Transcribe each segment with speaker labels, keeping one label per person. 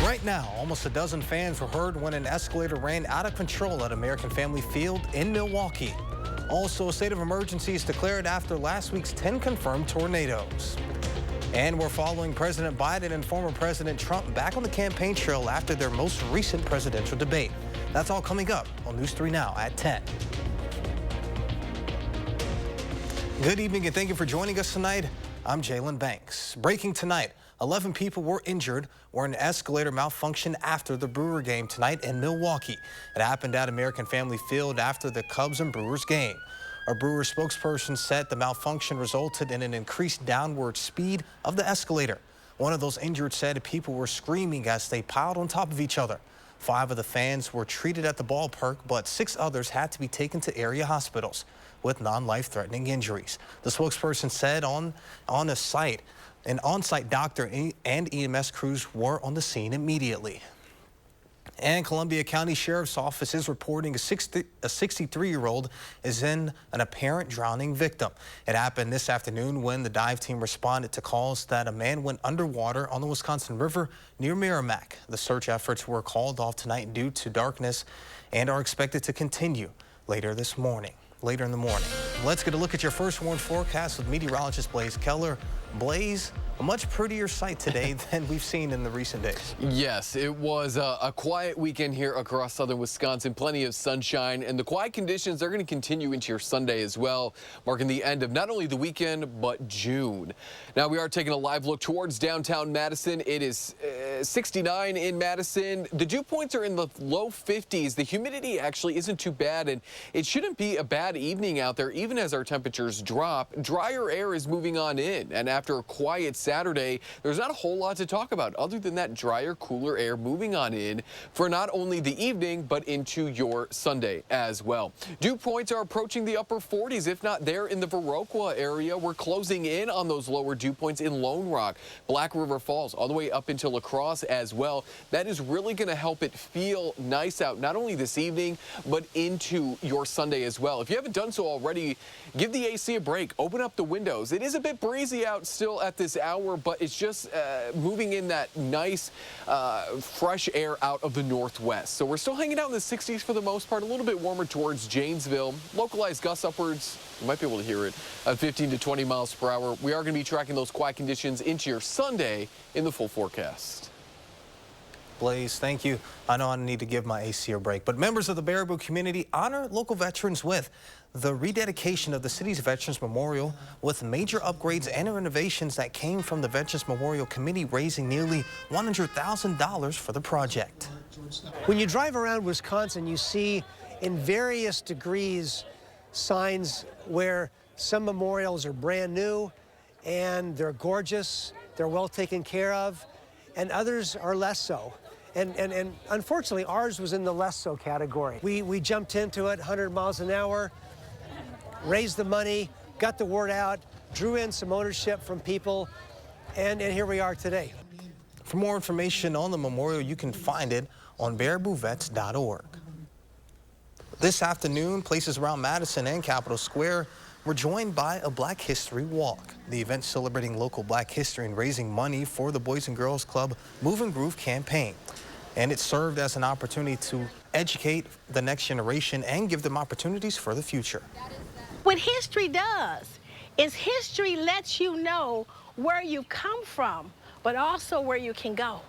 Speaker 1: Right now, almost a dozen fans were heard when an escalator ran out of control at American Family Field in Milwaukee. Also, a state of emergency is declared after last week's 10 confirmed tornadoes. And we're following President Biden and former President Trump back on the campaign trail after their most recent presidential debate. That's all coming up on News 3 Now at 10. Good evening and thank you for joining us tonight. I'm Jalen Banks. Breaking tonight, 11 people were injured when an escalator malfunctioned after the Brewer game tonight in Milwaukee. It happened at American Family Field after the Cubs and Brewers game. A Brewers spokesperson said the malfunction resulted in an increased downward speed of the escalator. One of those injured said people were screaming as they piled on top of each other. 5 of the fans were treated at the ballpark, but 6 others had to be taken to area hospitals with non-life-threatening injuries. The spokesperson said an on-site doctor and EMS crews were on the scene immediately. And Columbia County Sheriff's Office is reporting a 63-year-old is in an apparent drowning victim. It happened this afternoon when the dive team responded to calls that a man went underwater on the Wisconsin River near Merrimack. The search efforts were called off tonight due to darkness and are expected to continue later in the morning. Let's get a look at your first warned forecast with meteorologist Blaze Keller. Blaze, a much prettier sight today than we've seen in the recent days.
Speaker 2: Yes, it was a quiet weekend here across southern Wisconsin. Plenty of sunshine, and the quiet conditions are going to continue into your Sunday as well, marking the end of not only the weekend, but June. Now, we are taking a live look towards downtown Madison. It is 69 in Madison. The dew points are in the low 50s. The humidity actually isn't too bad, and it shouldn't be a bad evening out there, even as our temperatures drop. Drier air is moving on in, and after a quiet Saturday, there's not a whole lot to talk about other than that drier, cooler air moving on in for not only the evening, but into your Sunday as well. Dew points are approaching the upper 40s, if not there in the Viroqua area. We're closing in on those lower dew points in Lone Rock, Black River Falls, all the way up into La Crosse as well. That is really going to help it feel nice out, not only this evening, but into your Sunday as well. If you haven't done so already, give the AC a break. Open up the windows. It is a bit breezy out still at this hour, but it's just moving in that nice fresh air out of the northwest. So we're still hanging out in the 60s for the most part, a little bit warmer towards Janesville. Localized gusts upwards, you might be able to hear it, 15 to 20 miles per hour. We are going to be tracking those quiet conditions into your Sunday in the full forecast.
Speaker 1: Blaze, thank you. I know I need to give my AC a break, but members of the Baraboo community honor local veterans with the rededication of the city's Veterans Memorial with major upgrades and renovations that came from the Veterans Memorial Committee, raising nearly $100,000 for the project.
Speaker 3: When you drive around Wisconsin, you see in various degrees signs where some memorials are brand new and they're gorgeous, they're well taken care of, and others are less so. And unfortunately, ours was in the less so category. We jumped into it 100 miles an hour, raised the money, got the word out, drew in some ownership from people, and here we are today.
Speaker 1: For more information on the memorial, you can find it on baraboovets.org. This afternoon, places around Madison and Capitol Square were joined by a Black History Walk. The event celebrating local Black history and raising money for the Boys and Girls Club Move and Groove campaign. And it served as an opportunity to educate the next generation and give them opportunities for the future.
Speaker 4: What history does is history lets you know where you've come from, but also where you can go.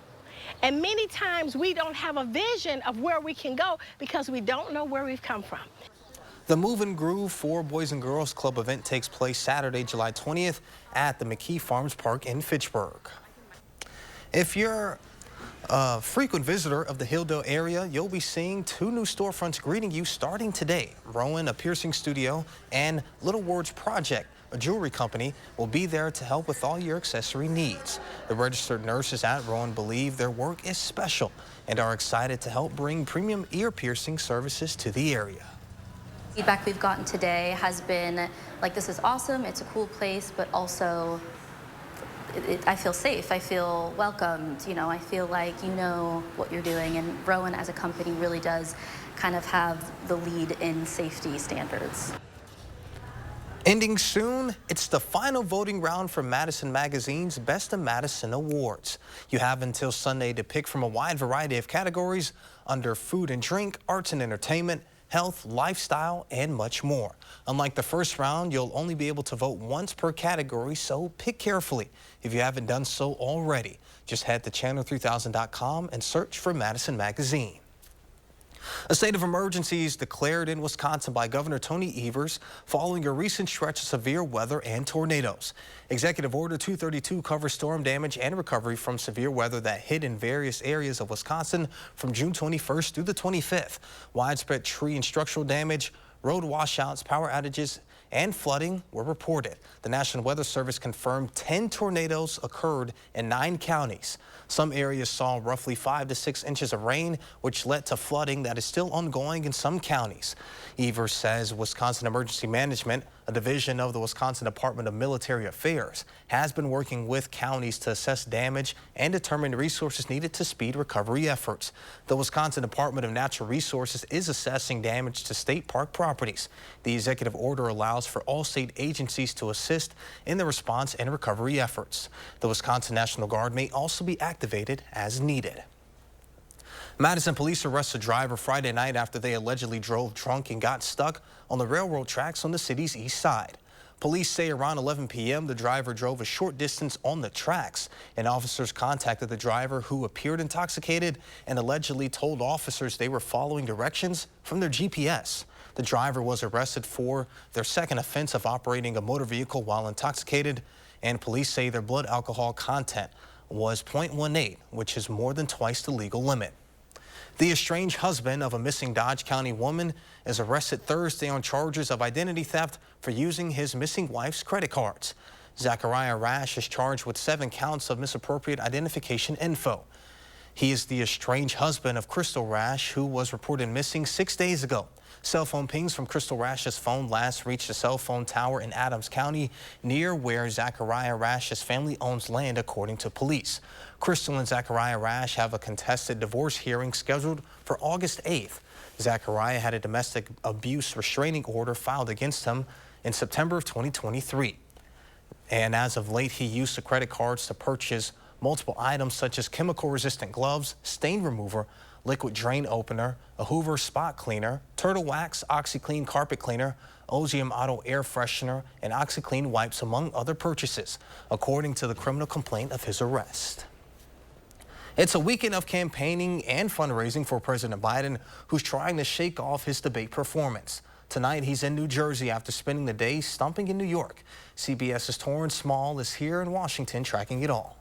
Speaker 4: And many times we don't have a vision of where we can go because we don't know where we've come from.
Speaker 1: The Move and Groove for Boys and Girls Club event takes place Saturday, July 20th at the McKee Farms Park in Fitchburg. If you're a frequent visitor of the Hilldale area, you'll be seeing 2 new storefronts greeting you starting today. Rowan, a piercing studio, and Little Words Project, a jewelry company, will be there to help with all your accessory needs. The registered nurses at Rowan believe their work is special and are excited to help bring premium ear piercing services to the area.
Speaker 5: Feedback we've gotten today has been like, this is awesome, it's a cool place, but also I feel safe, I feel welcomed, you know, I feel like you know what you're doing, and Rowan as a company really does kind of have the lead in safety standards.
Speaker 1: Ending soon, it's the final voting round for Madison Magazine's Best of Madison Awards. You have until Sunday to pick from a wide variety of categories under food and drink, arts and entertainment, health, lifestyle, and much more. Unlike the first round, you'll only be able to vote once per category, so pick carefully. If you haven't done so already, just head to channel3000.com and search for Madison Magazine. A state of emergency is declared in Wisconsin by Governor Tony Evers following a recent stretch of severe weather and tornadoes. Executive Order 232 covers storm damage and recovery from severe weather that hit in various areas of Wisconsin from June 21st through the 25th. Widespread tree and structural damage, road washouts, power outages, and flooding were reported. The National Weather Service confirmed 10 tornadoes occurred in 9 counties. Some areas saw roughly 5 to 6 inches of rain, which led to flooding that is still ongoing in some counties. Evers says Wisconsin Emergency Management, a division of the Wisconsin Department of Military Affairs, has been working with counties to assess damage and determine resources needed to speed recovery efforts. The Wisconsin Department of Natural Resources is assessing damage to state park properties. The executive order allows for all state agencies to assist in the response and recovery efforts. The Wisconsin National Guard may also be activated as needed. Madison police arrested a driver Friday night after they allegedly drove drunk and got stuck on the railroad tracks on the city's east side. Police say around 11 p.m. the driver drove a short distance on the tracks, and officers contacted the driver, who appeared intoxicated and allegedly told officers they were following directions from their GPS. The driver was arrested for their second offense of operating a motor vehicle while intoxicated, and police say their blood alcohol content was 0.18, which is more than twice the legal limit. The estranged husband of a missing Dodge County woman is arrested Thursday on charges of identity theft for using his missing wife's credit cards. Zachariah Rash is charged with 7 counts of misappropriate identification info. He is the estranged husband of Crystal Rash, who was reported missing 6 days ago. Cell phone pings from Crystal Rash's phone last reached a cell phone tower in Adams County, near where Zachariah Rash's family owns land, according to police. Crystal and Zachariah Rash have a contested divorce hearing scheduled for August 8th. Zachariah had a domestic abuse restraining order filed against him in September of 2023. And as of late, he used the credit cards to purchase multiple items such as chemical-resistant gloves, stain remover, liquid drain opener, a Hoover spot cleaner, Turtle Wax, OxyClean carpet cleaner, Ozium Auto air freshener, and OxyClean wipes, among other purchases, according to the criminal complaint of his arrest. It's a weekend of campaigning and fundraising for President Biden, who's trying to shake off his debate performance. Tonight, he's in New Jersey after spending the day stomping in New York. CBS's Torrance Small is here in Washington tracking it all.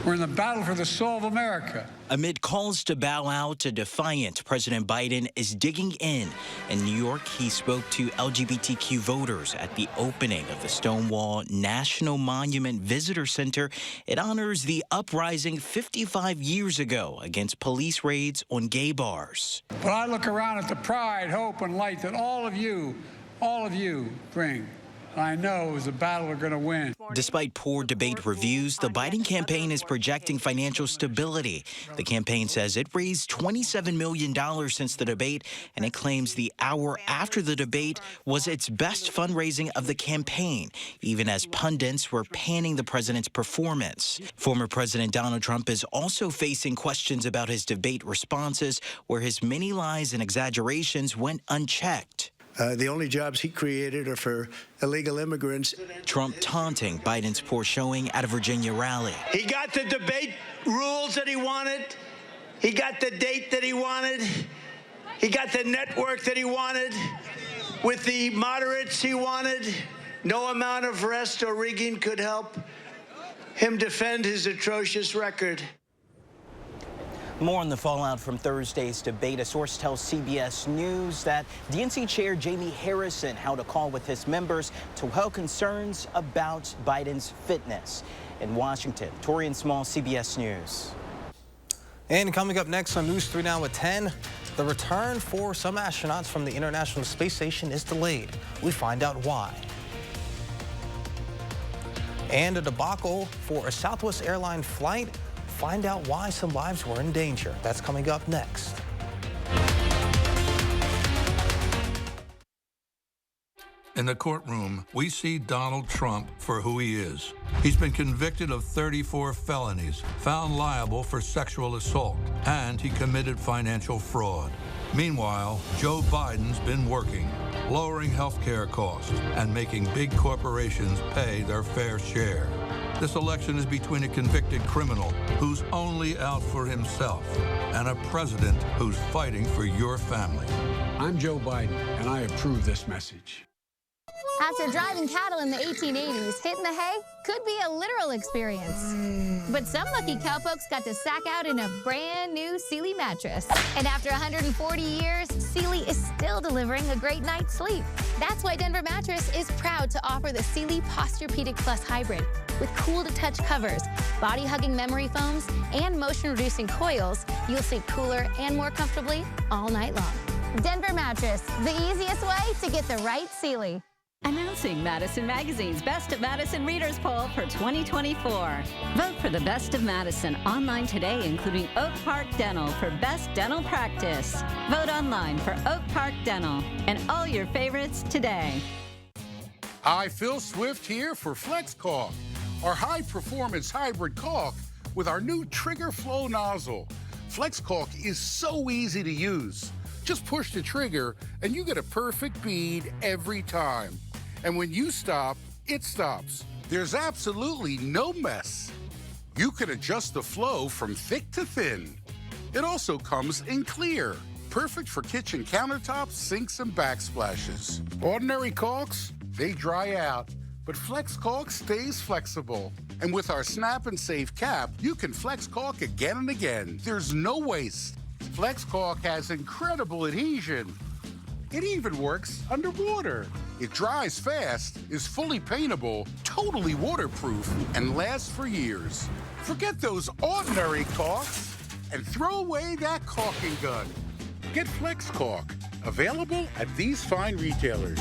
Speaker 6: We're in the battle for the soul of America. Amid calls to bow out, a defiant President Biden is digging in. In New York, he spoke to LGBTQ voters at the opening of the Stonewall National Monument Visitor Center. It honors the uprising 55 years ago against police raids on gay bars.
Speaker 7: But I look around at the pride, hope, and light that all of you bring. I know is a battle we're going to win.
Speaker 6: Despite poor debate reviews, the Biden campaign is projecting financial stability. The campaign says it raised $27 million since the debate, and it claims the hour after the debate was its best fundraising of the campaign, even as pundits were panning the president's performance. Former President Donald Trump is also facing questions about his debate responses, where his many lies and exaggerations went unchecked.
Speaker 8: The only jobs he created are for illegal immigrants.
Speaker 6: Trump taunting Biden's poor showing at a Virginia rally.
Speaker 9: He got the debate rules that he wanted. He got the date that he wanted. He got the network that he wanted. With the moderates he wanted. No amount of rest or rigging could help him defend his atrocious record.
Speaker 6: More on the fallout from Thursday's debate. A source tells CBS News that DNC Chair Jamie Harrison held a call with his members to quell concerns about Biden's fitness. In Washington, Torian Small, CBS News.
Speaker 1: And coming up next on News 3 Now at 10, the return for some astronauts from the International Space Station is delayed. We find out why. And a debacle for a Southwest airline flight. Find out why some lives were in danger. That's coming up next.
Speaker 10: In the courtroom, we see Donald Trump for who he is. He's been convicted of 34 felonies, found liable for sexual assault, and he committed financial fraud. Meanwhile, Joe Biden's been working, lowering health care costs and making big corporations pay their fair share. This election is between a convicted criminal who's only out for himself and a president who's fighting for your family.
Speaker 7: I'm Joe Biden, and I approve this message.
Speaker 11: After driving cattle in the 1880s, hitting the hay could be a literal experience. But some lucky cowpokes got to sack out in a brand new Sealy mattress. And after 140 years, Sealy is still delivering a great night's sleep. That's why Denver Mattress is proud to offer the Sealy Posturepedic Plus Hybrid. With cool-to-touch covers, body-hugging memory foams, and motion-reducing coils, you'll sleep cooler and more comfortably all night long. Denver Mattress, the easiest way to get the right Sealy.
Speaker 12: Announcing Madison Magazine's Best of Madison Readers Poll for 2024. Vote for the Best of Madison online today, including Oak Park Dental for Best Dental Practice. Vote online for Oak Park Dental and all your favorites today.
Speaker 13: Hi, Phil Swift here for Flex Caulk, our high-performance hybrid caulk with our new trigger flow nozzle. Flex Caulk is so easy to use. Just push the trigger and you get a perfect bead every time. And when you stop, it stops. There's absolutely no mess. You can adjust the flow from thick to thin. It also comes in clear, perfect for kitchen countertops, sinks, and backsplashes. Ordinary caulks, they dry out, but Flex Caulk stays flexible. And with our snap and save cap, you can Flex Caulk again and again. There's no waste. Flex Caulk has incredible adhesion. It even works underwater. It dries fast, is fully paintable, totally waterproof, and lasts for years. Forget those ordinary caulks and throw away that caulking gun. Get Flex Caulk, available at these fine retailers.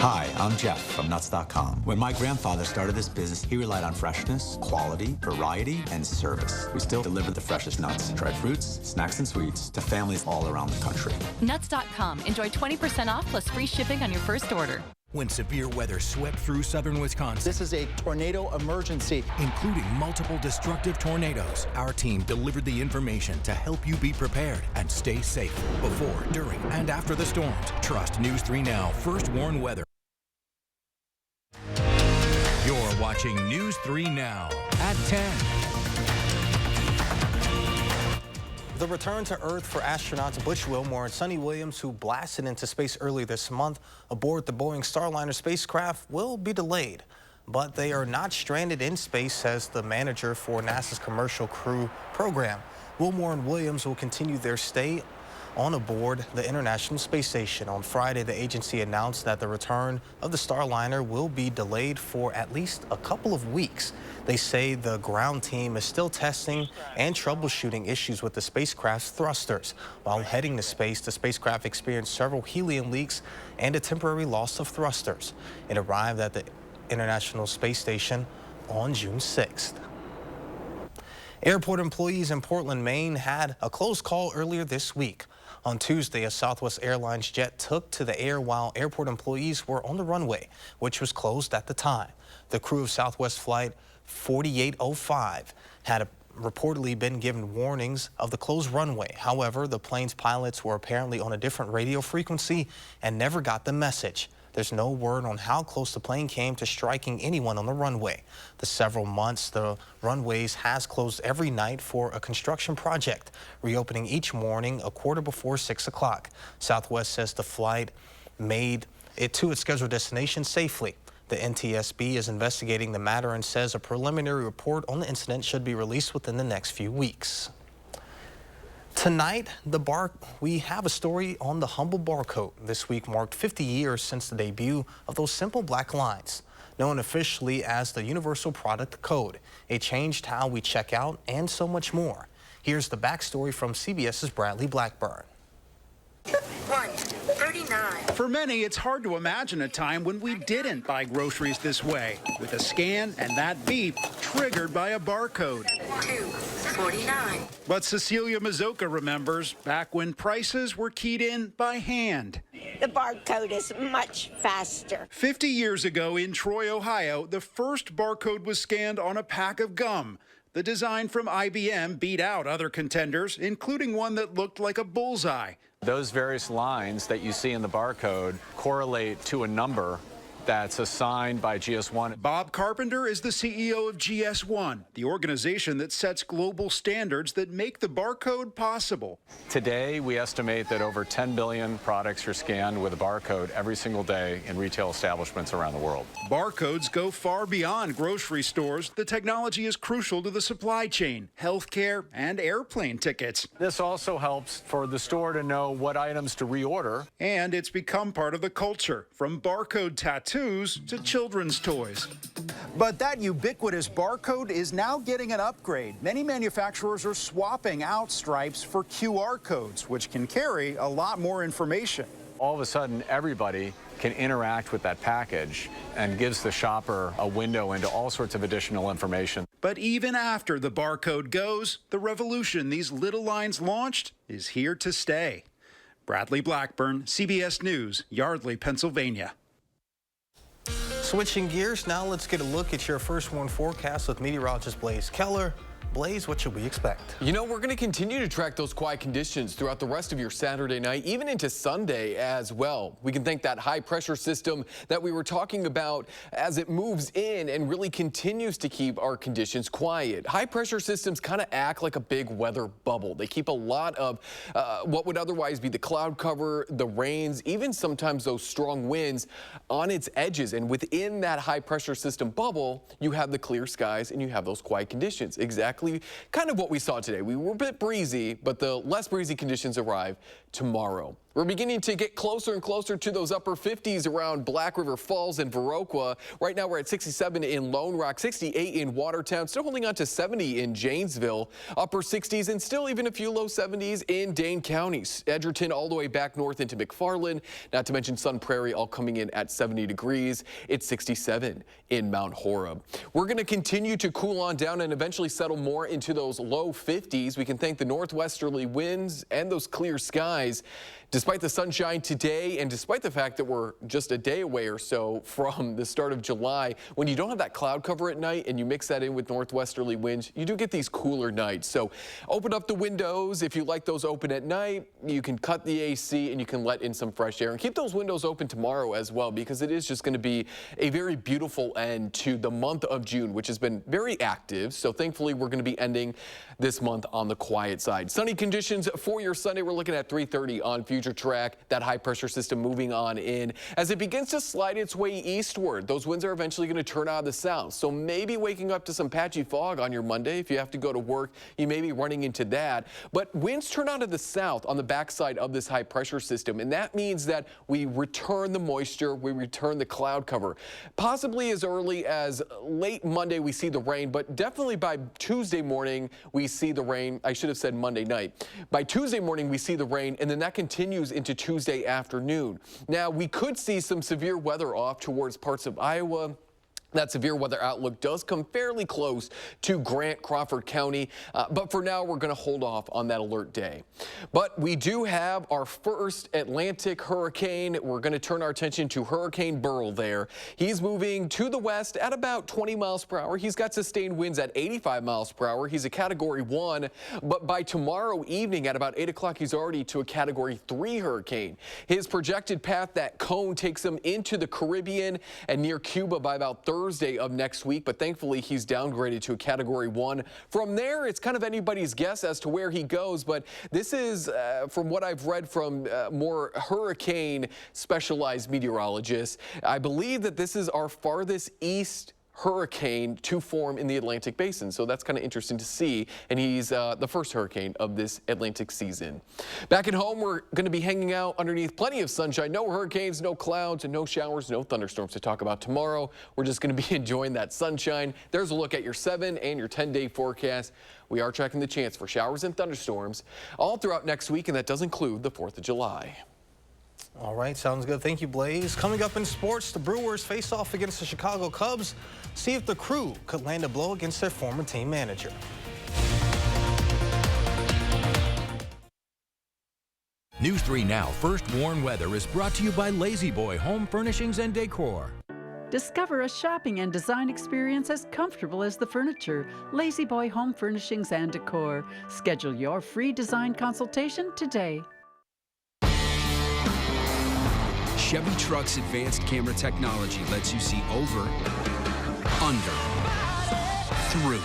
Speaker 14: Hi, I'm Jeff from Nuts.com. When my grandfather started this business, he relied on freshness, quality, variety, and service. We still deliver the freshest nuts, dried fruits, snacks, and sweets to families all around the country.
Speaker 15: Nuts.com. Enjoy 20% off plus free shipping on your first order.
Speaker 16: When severe weather swept through southern Wisconsin.
Speaker 17: This is a tornado emergency.
Speaker 16: Including multiple destructive tornadoes. Our team delivered the information to help you be prepared and stay safe before, during, and after the storms. Trust News 3 Now, First Warn Weather. You're watching News 3 Now at 10.
Speaker 1: The return to Earth for astronauts Butch Wilmore and Sonny Williams, who blasted into space early this month aboard the Boeing Starliner spacecraft, will be delayed. But they are not stranded in space, says the manager for NASA's Commercial Crew program. Wilmore and Williams will continue their stay on aboard the International Space Station. On Friday, the agency announced that the return of the Starliner will be delayed for at least a couple of weeks. They say the ground team is still testing and troubleshooting issues with the spacecraft's thrusters. While heading to space, the spacecraft experienced several helium leaks and a temporary loss of thrusters. It arrived at the International Space Station on June 6th. Airport employees in Portland, Maine had a close call earlier this week. On Tuesday, a Southwest Airlines jet took to the air while airport employees were on the runway, which was closed at the time. The crew of Southwest Flight 4805 had reportedly been given warnings of the closed runway. However, the plane's pilots were apparently on a different radio frequency and never got the message. There's no word on how close the plane came to striking anyone on the runway. The several months, the runways has closed every night for a construction project, reopening each morning a quarter before 6 o'clock. Southwest says the flight made it to its scheduled destination safely. The NTSB is investigating the matter and says a preliminary report on the incident should be released within the next few weeks. Tonight, we have a story on the Humble Barcode. This week marked 50 years since the debut of those simple black lines. Known officially as the Universal Product Code. It changed how we check out and so much more. Here's the backstory from CBS's Bradley Blackburn.
Speaker 18: 139. For many, it's hard to imagine a time when we didn't buy groceries this way, with a scan and that beep triggered by a barcode. 249. But Cecilia Mazoka remembers back when prices were keyed in by hand.
Speaker 19: the barcode is much faster.
Speaker 18: 50 years ago in Troy, Ohio, the first barcode was scanned on a pack of gum. The design from IBM beat out other contenders, including one that looked like a bullseye.
Speaker 20: Those various lines that you see in the barcode correlate to a number that's assigned by GS1.
Speaker 18: Bob Carpenter is the CEO of GS1, the organization that sets global standards that make the barcode possible.
Speaker 20: Today, we estimate that over 10 billion products are scanned with a barcode every single day in retail establishments around the world.
Speaker 18: Barcodes go far beyond grocery stores. The technology is crucial to the supply chain, healthcare, and airplane tickets.
Speaker 20: This also helps for the store to know what items to reorder.
Speaker 18: And it's become part of the culture, from barcode tattoos to children's toys. But that ubiquitous barcode is now getting an upgrade. Many manufacturers are swapping out stripes for QR codes, which can carry a lot more information.
Speaker 20: All of a sudden, everybody can interact with that package and gives the shopper a window into all sorts of additional information.
Speaker 18: But even after the barcode goes, the revolution these little lines launched is here to stay. Bradley Blackburn, CBS News, Yardley, Pennsylvania.
Speaker 1: Switching gears, now let's get a look at your first warn forecast with meteorologist Blaze Keller. Blaze, what should we expect?
Speaker 2: You know, we're going to continue to track those quiet conditions throughout the rest of your Saturday night, even into Sunday as well. We can thank that high pressure system that we were talking about as it moves in and really continues to keep our conditions quiet. High pressure systems kind of act like a big weather bubble. They keep a lot of what would otherwise be the cloud cover, the rains, even sometimes those strong winds on its edges. And within that high pressure system bubble, you have the clear skies and you have those quiet conditions. Exactly kind of what we saw today. We were a bit breezy, but the less breezy conditions arrive tomorrow. We're beginning to get closer and closer to those upper 50s around Black River Falls and Viroqua. Right now we're at 67 in Lone Rock, 68 in Watertown, still holding on to 70 in Janesville, upper 60s and still even a few low 70s in Dane County. Edgerton all the way back north into McFarland, not to mention Sun Prairie all coming in at 70 degrees. It's 67 in Mount Horeb. We're going to continue to cool on down and eventually settle more into those low 50s. We can thank the northwesterly winds and those clear skies. Despite the sunshine today and despite the fact that we're just a day away or so from the start of July, when you don't have that cloud cover at night and you mix that in with northwesterly winds, you do get these cooler nights. So open up the windows. If you like those open at night, you can cut the AC and you can let in some fresh air. And keep those windows open tomorrow as well, because it is just going to be a very beautiful end to the month of June, which has been very active. So thankfully, we're going to be ending this month on the quiet side. Sunny conditions for your Sunday. We're looking at 3:30 on Future Track. That high pressure system moving on in as it begins to slide its way eastward. Those winds are eventually going to turn out of the south. So maybe waking up to some patchy fog on your Monday. If you have to go to work, you may be running into that. But winds turn out of the south on the backside of this high pressure system. And that means that we return the moisture, we return the cloud cover. Possibly as early as late Monday, we see the rain, but definitely by Tuesday morning, we see the rain. I should have said Monday night. By Tuesday morning, we see the rain, and then that continues into Tuesday afternoon. Now, we could see some severe weather off towards parts of Iowa. That severe weather outlook does come fairly close to Grant, Crawford County, but for now, we're going to hold off on that alert day. But we do have our first Atlantic hurricane. We're going to turn our attention to Hurricane Beryl there. He's moving to the west at about 20 miles per hour. He's got sustained winds at 85 miles per hour. He's a Category 1, but by tomorrow evening at about 8 o'clock, he's already to a Category 3 hurricane. His projected path, that cone, takes him into the Caribbean and near Cuba by about Thursday of next week, but thankfully he's downgraded to a Category 1. From there, it's kind of anybody's guess as to where he goes, but this is, from what I've read from more hurricane specialized meteorologists, I believe that this is our farthest east hurricane to form in the Atlantic basin. So that's kind of interesting to see. And he's the first hurricane of this Atlantic season. Back at home, we're going to be hanging out underneath plenty of sunshine. No hurricanes, no clouds, and no showers, no thunderstorms to talk about tomorrow. We're just going to be enjoying that sunshine. There's a look at your 7 and your 10-day forecast. We are tracking the chance for showers and thunderstorms all throughout next week, and that does include the 4th of July.
Speaker 1: All right, sounds good. Thank you, Blaze. Coming up in sports, the Brewers face off against the Chicago Cubs. See if the Crew could land a blow against their former team manager.
Speaker 16: News 3 Now First Warn Weather is brought to you by Lazy Boy Home Furnishings and Decor.
Speaker 21: Discover a shopping and design experience as comfortable as the furniture. Lazy Boy Home Furnishings and Decor. Schedule your free design consultation today.
Speaker 22: Chevy Truck's advanced camera technology lets you see over, under, through,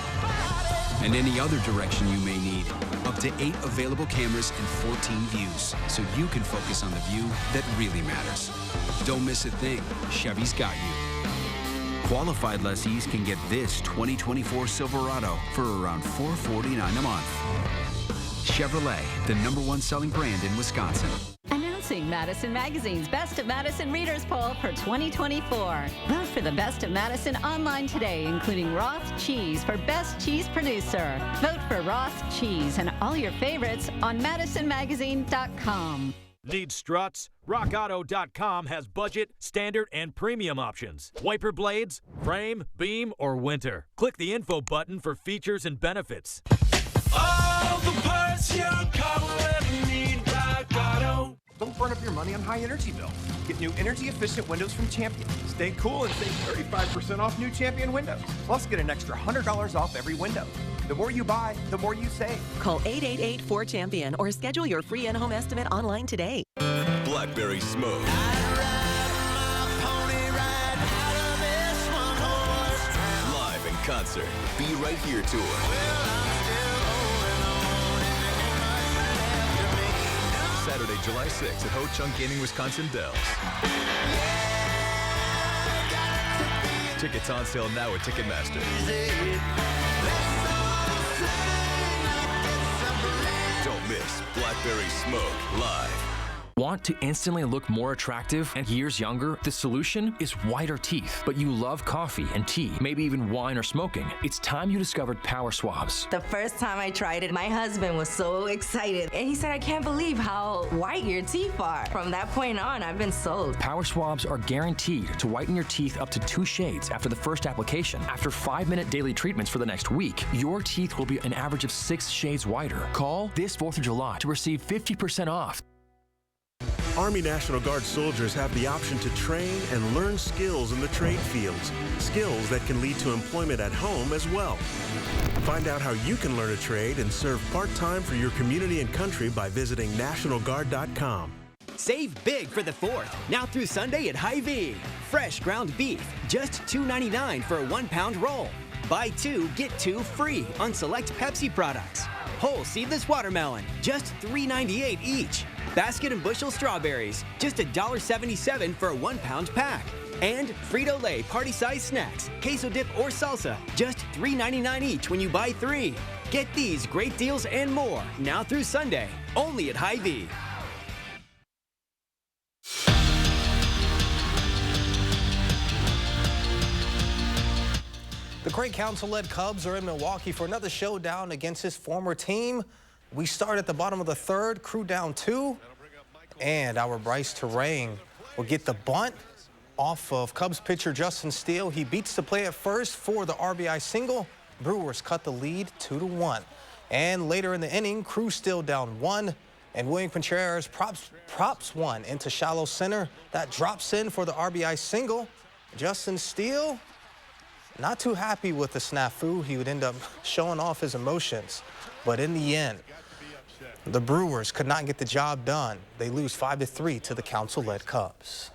Speaker 22: and any other direction you may need. Up to 8 available cameras and 14 views, so you can focus on the view that really matters. Don't miss a thing. Chevy's got you. Qualified lessees can get this 2024 Silverado for around $449 a month. Chevrolet, the #1 selling brand in Wisconsin.
Speaker 12: Announcing Madison Magazine's Best of Madison Readers Poll for 2024. Vote for the Best of Madison online today, including Roth Cheese for Best Cheese Producer. Vote for Roth Cheese and all your favorites on MadisonMagazine.com.
Speaker 23: Need struts? RockAuto.com has budget, standard, and premium options. Wiper blades, frame, beam, or winter. Click the info button for features and benefits.
Speaker 24: All the parts your car will ever need, Rock Auto.
Speaker 25: Don't burn up your money on high energy bills. Get new energy-efficient windows from Champion. Stay cool and save 35% off new Champion windows. Plus, get an extra $100 off every window. The more you buy, the more you save.
Speaker 26: Call 888-4CHAMPION or schedule your free in-home estimate online today.
Speaker 27: Blackberry Smoke. Live in concert. Be Right Here tour. Saturday, July 6th at Ho Chunk Gaming, Wisconsin Dells. Tickets on sale now at Ticketmaster. Don't miss Blackberry Smoke live.
Speaker 28: Want to instantly look more attractive and years younger? The solution is whiter teeth. But you love coffee and tea, maybe even wine or smoking. It's time you discovered Power Swabs.
Speaker 29: The first time I tried it, my husband was so excited. And he said, I can't believe how white your teeth are. From that point on, I've been sold.
Speaker 28: Power Swabs are guaranteed to whiten your teeth up to 2 shades after the first application. After 5-minute daily treatments for the next week, your teeth will be an average of 6 shades whiter. Call this 4th of July to receive 50% off.
Speaker 30: Army National Guard soldiers have the option to train and learn skills in the trade fields, skills that can lead to employment at home as well. Find out how you can learn a trade and serve part-time for your community and country by visiting nationalguard.com.
Speaker 31: Save big for the 4th, now through Sunday at Hy-Vee. Fresh ground beef, just $2.99 for a 1-pound roll. Buy 2, get 2 free on select Pepsi products. Whole seedless watermelon, just $3.98 each. Basket and bushel strawberries, just $1.77 for a 1-pound pack. And Frito-Lay party-sized snacks, queso dip or salsa, just $3.99 each when you buy 3. Get these great deals and more, now through Sunday, only at Hy-Vee.
Speaker 1: The Craig Council-led Cubs are in Milwaukee for another showdown against his former team. We start at the bottom of the 3rd, crew down 2, and our Bryce Terang will get the bunt off of Cubs pitcher Justin Steele. He beats the play at first for the RBI single. Brewers cut the lead 2-1. And later in the inning, crew still down 1, and William Contreras props one into shallow center. That drops in for the RBI single. Justin Steele, not too happy with the snafu. He would end up showing off his emotions. But in the end, the Brewers could not get the job done. They lose 5-3 to the Council-led Cubs.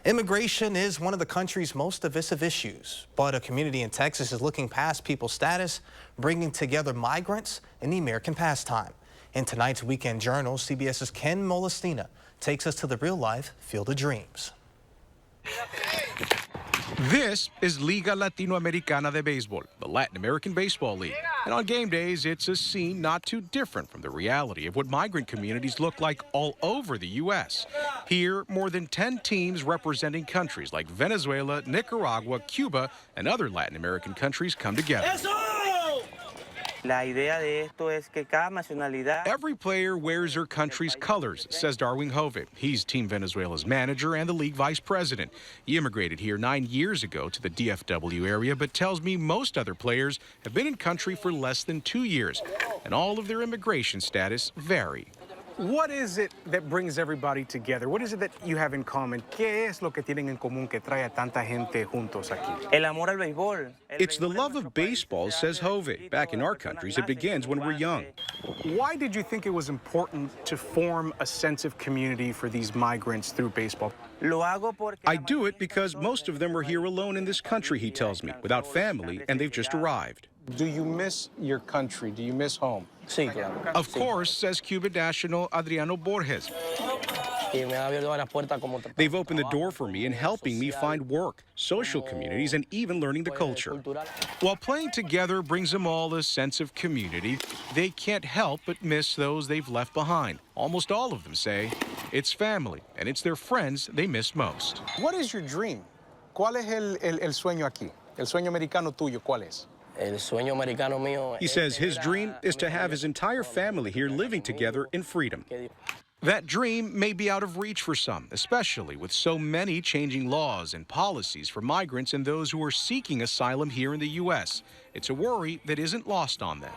Speaker 1: Immigration is one of the country's most divisive issues, but a community in Texas is looking past people's status, bringing together migrants in the American pastime. In tonight's Weekend Journal, CBS's Ken Molestina takes us to the real-life Field of Dreams.
Speaker 32: This is Liga Latinoamericana de Béisbol, the Latin American Baseball League. And on game days, it's a scene not too different from the reality of what migrant communities look like all over the U.S. Here, more than 10 teams representing countries like Venezuela, Nicaragua, Cuba, and other Latin American countries come together. Every player wears her country's colors, says Darwin Hove. He's Team Venezuela's manager and the league vice president. He immigrated here 9 years ago to the DFW area, but tells me most other players have been in country for less than 2 years, and all of their immigration status vary. What is it that brings everybody together? What is it that you have in common? ¿Qué es lo que tienen en común que trae a tanta gente juntos aquí?
Speaker 3: El amor al béisbol.
Speaker 32: It's the love of baseball, says Jove. Back in our countries, it begins when we're young. Why did you think it was important to form a sense of community for these migrants through baseball? I do it because most of them are here alone in this country, he tells me, without family, and they've just arrived. Do you miss your country? Do you miss home?
Speaker 3: Sí, claro.
Speaker 32: Of course, says Cuban national Adriano Borges. They've opened the door for me in helping me find work, social communities, and even learning the culture. While playing together brings them all a sense of community, they can't help but miss those they've left behind. Almost all of them say it's family, and it's their friends they miss most. What is your dream? ¿Cuál es el sueño aquí? El sueño americano tuyo, ¿cuál es? He says his dream is to have his entire family here living together in freedom. That dream may be out of reach for some, especially with so many changing laws and policies for migrants and those who are seeking asylum here in the U.S. It's a worry that isn't lost on them.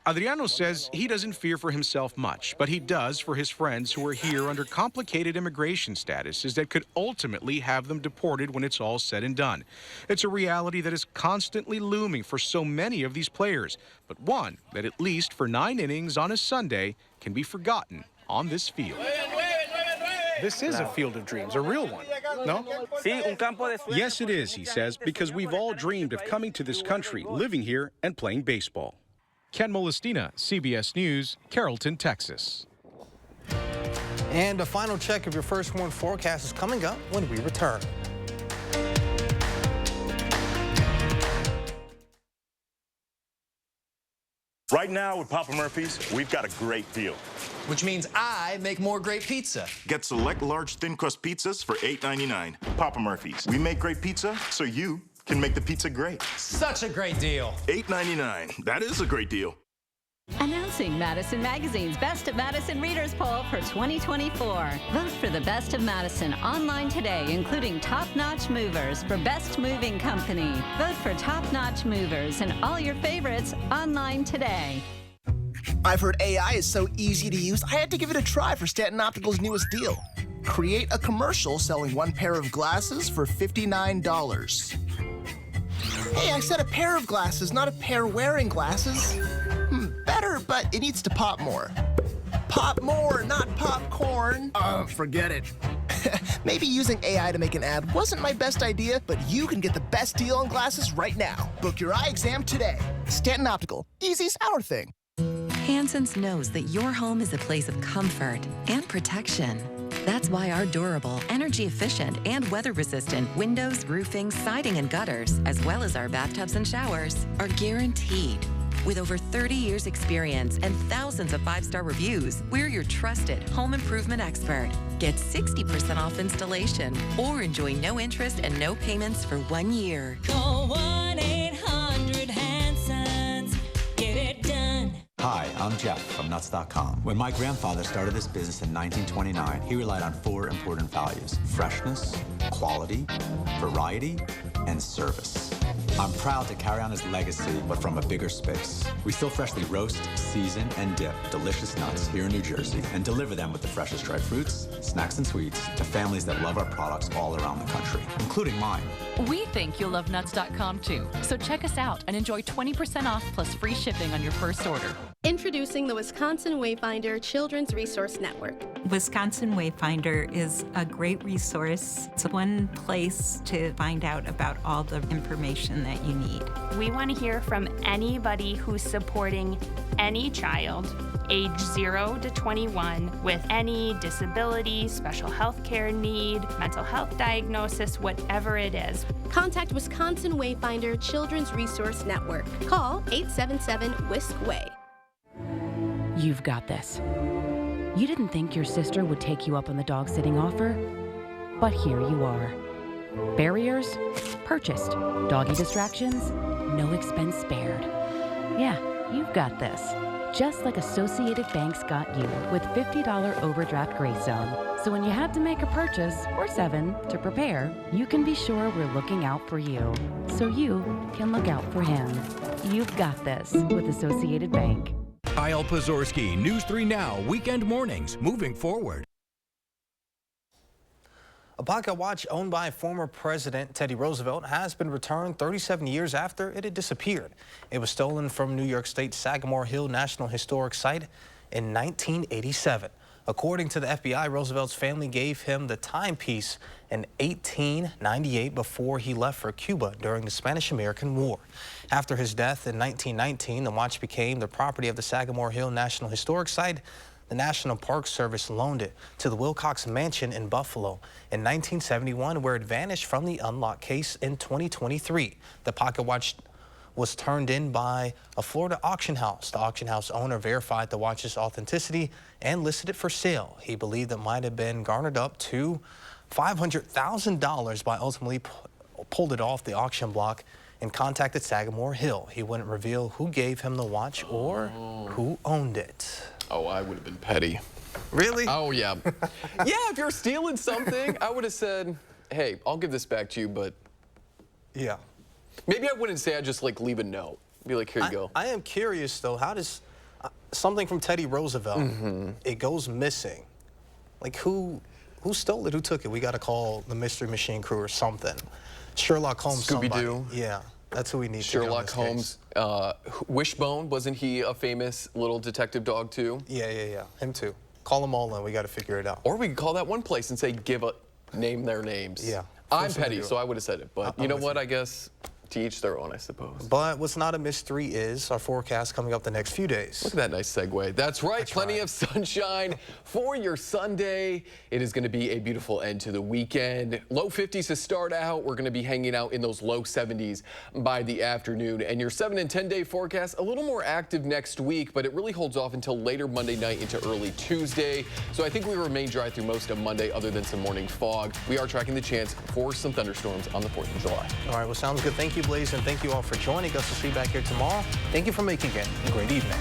Speaker 32: Adriano says he doesn't fear for himself much, but he does for his friends who are here under complicated immigration statuses that could ultimately have them deported when it's all said and done. It's a reality that is constantly looming for so many of these players, but one that at least for 9 innings on a Sunday can be forgotten on this field. This is a field of dreams, a real one, no? Yes, it is, he says, because we've all dreamed of coming to this country, living here, and playing baseball. Ken Molestina, CBS News, Carrollton, Texas.
Speaker 1: And a final check of your first warn forecast is coming up when we return.
Speaker 4: Right now with Papa Murphy's, we've got a great deal.
Speaker 5: Which means I make more great pizza.
Speaker 4: Get select large thin crust pizzas for $8.99. Papa Murphy's. We make great pizza so you can make the pizza great.
Speaker 5: Such a great deal.
Speaker 4: $8.99. That is a great deal.
Speaker 12: Announcing Madison Magazine's Best of Madison Readers Poll for 2024. Vote for the Best of Madison online today, including Top Notch Movers for Best Moving Company. Vote for Top Notch Movers and all your favorites online today.
Speaker 6: I've heard AI is so easy to use, I had to give it a try for Stanton Optical's newest deal. Create a commercial selling one pair of glasses for $59. Hey, I said a pair of glasses, not a pair wearing glasses. Better, but it needs to pop more. Pop more, not popcorn. Forget it. Maybe using AI to make an ad wasn't my best idea, but you can get the best deal on glasses right now. Book your eye exam today. Stanton Optical. Easy's our thing.
Speaker 26: Hanson's knows that your home is a place of comfort and protection. That's why our durable, energy-efficient, and weather-resistant windows, roofing, siding, and gutters, as well as our bathtubs and showers, are guaranteed. With over 30 years' experience and thousands of 5-star reviews, we're your trusted home improvement expert. Get 60% off installation or enjoy no interest and no payments for 1 year.
Speaker 7: Call 1-800-HANSONS. Get it done.
Speaker 8: Hi, I'm Jeff from Nuts.com. When my grandfather started this business in 1929, he relied on 4 important values: freshness, quality, variety, and service. I'm proud to carry on his legacy, but from a bigger space. We still freshly roast, season, and dip delicious nuts here in New Jersey and deliver them with the freshest dried fruits, snacks, and sweets to families that love our products all around the country, including mine.
Speaker 9: We think you'll love Nuts.com too, so check us out and enjoy 20% off plus free shipping on your first order.
Speaker 10: Introducing the Wisconsin Wayfinder Children's Resource Network.
Speaker 11: Wisconsin Wayfinder is a great resource. It's one place to find out about all the information that you need.
Speaker 13: We want to hear from anybody who's supporting any child age 0 to 21 with any disability, special health care need, mental health diagnosis, whatever it is.
Speaker 10: Contact Wisconsin Wayfinder Children's Resource Network. Call 877-WISC-WAY.
Speaker 14: You've got this. You didn't think your sister would take you up on the dog sitting offer, but here you are. Barriers? Purchased. Doggy distractions? No expense spared. Yeah, you've got this. Just like Associated Bank's got you with $50 overdraft grace zone. So when you have to make a purchase, or 7, to prepare, you can be sure we're looking out for you, so you can look out for him. You've got this with Associated Bank.
Speaker 2: Kyle Pazorski, News 3 Now, weekend mornings, moving forward.
Speaker 1: A pocket watch owned by former President Teddy Roosevelt has been returned 37 years after it had disappeared. It was stolen from New York State's Sagamore Hill National Historic Site in 1987. According to the FBI, Roosevelt's family gave him the timepiece in 1898 before he left for Cuba during the Spanish-American War. After his death in 1919, the watch became the property of the Sagamore Hill National Historic Site. The National Park Service loaned it to the Wilcox Mansion in Buffalo in 1971, where it vanished from the unlocked case in 2023. The pocket watch was turned in by a Florida auction house. The auction house owner verified the watch's authenticity and listed it for sale. He believed it might have been garnered up to $500,000, but ultimately pulled it off the auction block and contacted Sagamore Hill. He wouldn't reveal who gave him the watch or who owned it.
Speaker 3: Oh, I would have been petty.
Speaker 1: Really?
Speaker 3: Oh, yeah. Yeah, if you're stealing something, I would have said, hey, I'll give this back to you, but...
Speaker 1: Yeah.
Speaker 3: Maybe I wouldn't say, I'd just like leave a note. Be like, here you go.
Speaker 1: I am curious, though, how does something from Teddy Roosevelt, it goes missing? Like, who stole it? Who took it? We got to call the Mystery Machine crew or something. Sherlock Holmes,
Speaker 3: Scooby-Doo.
Speaker 1: Yeah, that's who we need.
Speaker 3: Sherlock Holmes. Wishbone, wasn't he a famous little detective dog, too?
Speaker 1: Yeah. Him, too. Call them all in. We got to figure it out.
Speaker 3: Or we could call that one place and say, name their names.
Speaker 1: Yeah.
Speaker 3: I'm petty, so I would have said it. But you know what? I guess to each their own, I suppose.
Speaker 1: But what's not a mystery is our forecast coming up the next few days.
Speaker 3: Look at that nice segue. That's right. Plenty of sunshine for your Sunday. It is going to be a beautiful end to the weekend. Low 50s to start out. We're going to be hanging out in those low 70s by the afternoon. And your 7 and 10 day forecast, a little more active next week, but it really holds off until later Monday night into early Tuesday. So I think we remain dry through most of Monday other than some morning fog. We are tracking the chance for some thunderstorms on the 4th of July.
Speaker 1: All right, well, sounds good. Thank you, Blaze, and thank you all for joining us. We'll see you back here tomorrow. Thank you for making it a great evening.